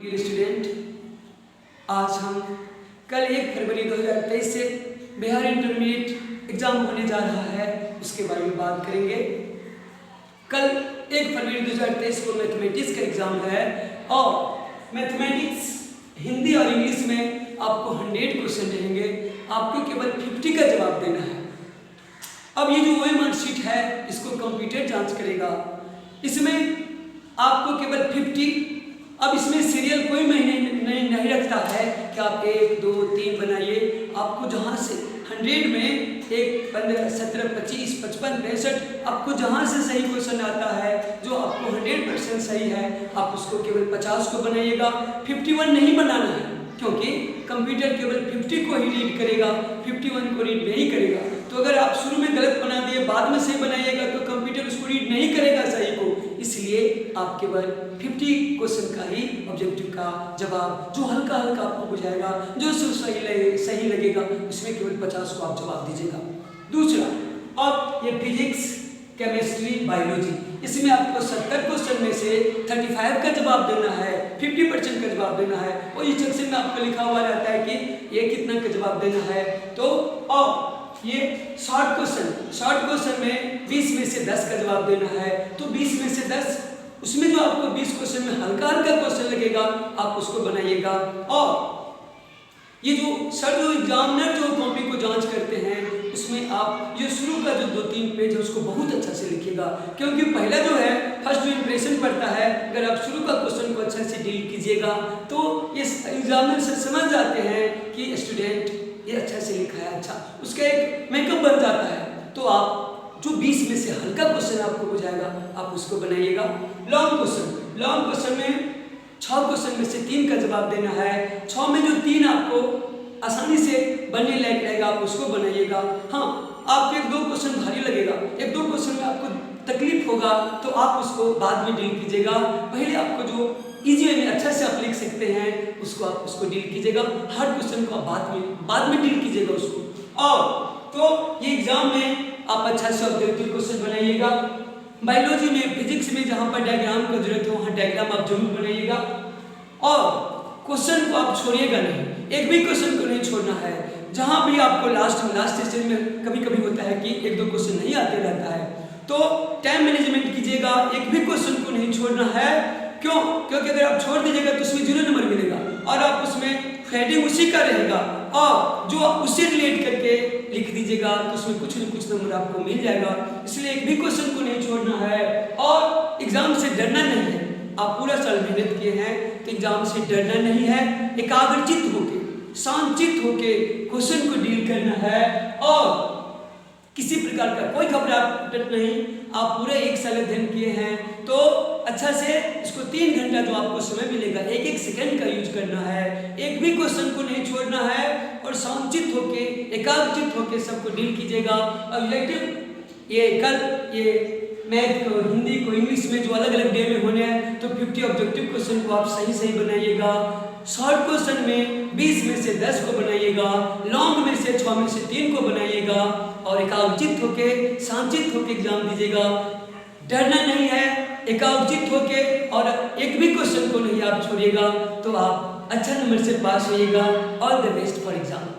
Dear student, आज हम कल 1 फरवरी 2023 से बिहार इंटरमीडिएट एग्जाम होने जा रहा है, उसके बारे में बात करेंगे। कल 1 फरवरी 2023 को मैथमेटिक्स का एग्जाम है और मैथमेटिक्स हिंदी और इंग्लिश में आपको 100 क्वेश्चन रहेंगे। आपको केवल 50 का जवाब देना है। अब ये जो OMR शीट है इसको कंप्यूटर जांच करेगा। इसमें आपको केवल 50, अब इसमें सीरियल कोई महीने नहीं रखता है कि आप 1, 2, 3 बनाइए। आपको जहाँ से 100 में 1, 15, 17, 25, 55, 65 आपको जहाँ से सही क्वेश्चन आता है, जो आपको 100% सही है, आप उसको केवल 50 को बनाइएगा। 51 नहीं बनाना है, क्योंकि कंप्यूटर केवल 50 को ही रीड करेगा, 51 को रीड नहीं करेगा। तो अगर आप शुरू में गलत बना दिए, बाद में सही बनाइएगा, तो कंप्यूटर उसको रीड नहीं करेगा सही को। इसलिए आप केवल 50 क्वेश्चन का ही ऑब्जेक्टिव का जवाब, जो हल्का हल्का आपको बुझाएगा, जो सही लगेगा, उसमें केवल 50 को आप जवाब दीजिएगा। दूसरा, अब ये फिजिक्स, केमिस्ट्री, बायोलॉजी, इसमें आपको 70 क्वेश्चन में से 35 का जवाब देना है, 50% का जवाब देना है। और इस सेक्शन में आपको लिखा हुआ रहता है कि ये कितना का जवाब देना है। तो अब ये शॉर्ट क्वेश्चन में 20 में से 10 का जवाब देना है। तो 20 में से 10, उसमें जो आपको 20 क्वेश्चन में हल्का हल्का क्वेश्चन लगेगा, आप उसको बनाइएगा। और ये जो एग्जामिनर जो कॉपी को जांच करते हैं, उसमें आप ये शुरू का जो 2-3 पेज है उसको बहुत अच्छा से लिखिएगा, क्योंकि पहला जो है फर्स्ट जो इंप्रेशन पड़ता है। अगर आप शुरू का क्वेश्चन को अच्छा से डील कीजिएगा तो ये एग्जामिनर से समझ जाते हैं कि स्टूडेंट ये अच्छा से लिखा है, अच्छा, उसका एक मेकअप बन जाता है। तो आप जो 20 में से हल्का क्वेश्चन आपको बुझाएगा, आप उसको बनाइएगा। लॉन्ग क्वेश्चन में 6 क्वेश्चन में से 3 का जवाब देना है। 6 में जो 3 आपको आसानी से बनने लायक रहेगा, आप उसको बनाइएगा। हाँ, आपको 1-2 क्वेश्चन भारी लगेगा, 1-2 क्वेश्चन में आपको तकलीफ होगा, तो आप उसको बाद में डील कीजिएगा। पहले आपको जो इजी वे में अच्छा से आप लिख सकते हैं, उसको डील कीजिएगा। हार्ड क्वेश्चन को आप बाद में डील कीजिएगा उसको। और तो ये एग्जाम में आप अच्छा से ऑब्जेक्टिव क्वेश्चन बनाइएगा। बायोलॉजी में, फिजिक्स में जहाँ पर डायग्राम की जरूरत है, वहाँ डायग्राम आप जरूर बनाइएगा। और क्वेश्चन को आप छोड़िएगा नहीं, एक भी क्वेश्चन को नहीं छोड़ना है। जहाँ भी आपको लास्ट सेशन में कभी होता है कि 1-2 क्वेश्चन नहीं आते रहता है, तो टाइम मैनेजमेंट कीजिएगा, एक भी क्वेश्चन को नहीं छोड़ना है। क्यों? क्योंकि अगर आप छोड़ दीजिएगा तो उसमें 0 नंबर मिलेगा और आप उसमें हेडिंग उसी का रहेगा, और जो आप उससे रिलेट करके लिख दीजिएगा तो उसमें कुछ न कुछ नंबर आपको मिल जाएगा। इसलिए एक भी क्वेश्चन को नहीं छोड़ना है। और एग्जाम से डरना नहीं है। आप पूरा साल मेहनत किए हैं तो एग्जाम से डरना नहीं है। एकाग्रचित्त होके, शांतचित्त होके क्वेश्चन को डील करना है, और किसी प्रकार का कोई घबराहट नहीं। आप पूरे 1 साल अध्ययन किए हैं तो अच्छा से इसको 3 घंटा जो आपको समय मिलेगा, 1-1 सेकंड का यूज करना है। एक भी क्वेश्चन को नहीं छोड़ना है और शांतचित्त होके, एकाग्रचित्त होके सबको डील कीजिएगा। ऑब्जेक्टिव ये कल ये मैथ को, हिंदी को, इंग्लिश में जो अलग अलग डे में होने हैं, तो 50 ऑब्जेक्टिव क्वेश्चन को आप सही बनाइएगा। शॉर्ट क्वेश्चन में 20 में से 10 को बनाइएगा, लॉन्ग में से 6 में से 3 को बनाइएगा, और एकाग्रचित्त होके, शांतचित्त होके एग्जाम दीजिएगा। डरना नहीं है, एकाग्रचित्त होके, और एक भी क्वेश्चन को नहीं आप छोड़िएगा, तो आप अच्छा नंबर से पास होइएगा। All the best for exam.